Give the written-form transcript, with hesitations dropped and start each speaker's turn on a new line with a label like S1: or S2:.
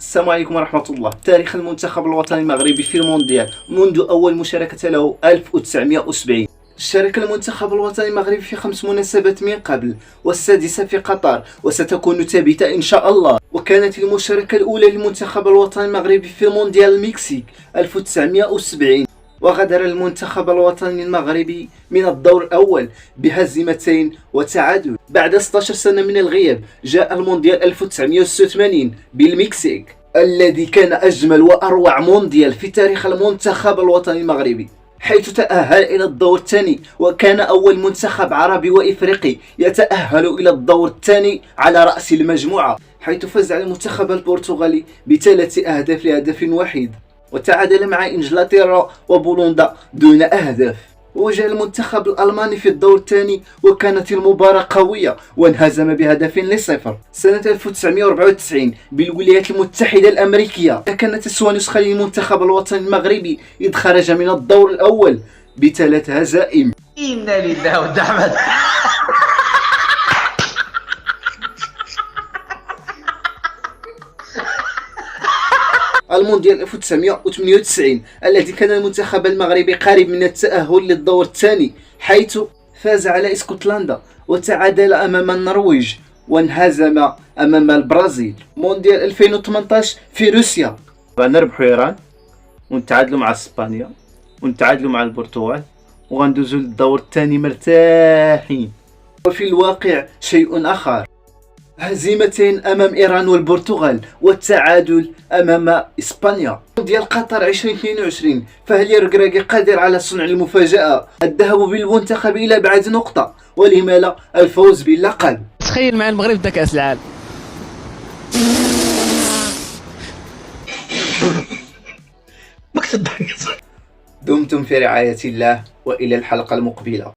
S1: السلام عليكم ورحمة الله. تاريخ المنتخب الوطني المغربي في المونديال منذ أول مشاركة له 1970. شارك المنتخب الوطني المغربي في 5 مناسبات من قبل، والسادسة في قطر، وستكون ثابتة إن شاء الله. وكانت المشاركة الأولى للمنتخب الوطني المغربي في مونديال المكسيك 1970. وغادر المنتخب الوطني المغربي من الدور الأول بهزيمتين وتعادل. بعد 16 سنة من الغياب جاء المونديال 1986 بالمكسيك، الذي كان أجمل وأروع مونديال في تاريخ المنتخب الوطني المغربي، حيث تأهل إلى الدور الثاني، وكان أول منتخب عربي وإفريقي يتأهل إلى الدور الثاني على رأس المجموعة، حيث فاز على المنتخب البرتغالي ب3 أهداف لهدف وحيد، وتعادل مع إنجلترا وبولندا دون أهداف. وجاء المنتخب الألماني في الدور الثاني، وكانت المباراة قوية وانهزم ب2-0 سنة 1994 بالولايات المتحدة الأمريكية. كانت أسوأ نسخة للمنتخب الوطني المغربي إذ خرج من الدور الأول ب3 هزائم.
S2: إنا لله ودعمت.
S1: المونديال 1998 الذي كان المنتخب المغربي قريب من التأهل للدور الثاني، حيث فاز على اسكتلندا وتعادل أمام النرويج وانهزم أمام البرازيل. مونديال 2018 في روسيا، غنربحوا إيران ونتعادلوا مع اسبانيا ونتعادلوا مع البرتغال وغندوزوا للدور الثاني مرتاحين. وفي الواقع شيء آخر، هزيمتين أمام إيران والبرتغال والتعادل أمام إسبانيا. مونديال قطر 2022، فهل يرقراقي قادر على صنع المفاجأة؟ الذهاب بالمنتخب إلى أبعد نقطة، ولما لا الفوز باللقب؟
S3: تخيل مع المغرب دا كأس العالم.
S1: دمتم في رعاية الله، وإلى الحلقة المقبلة.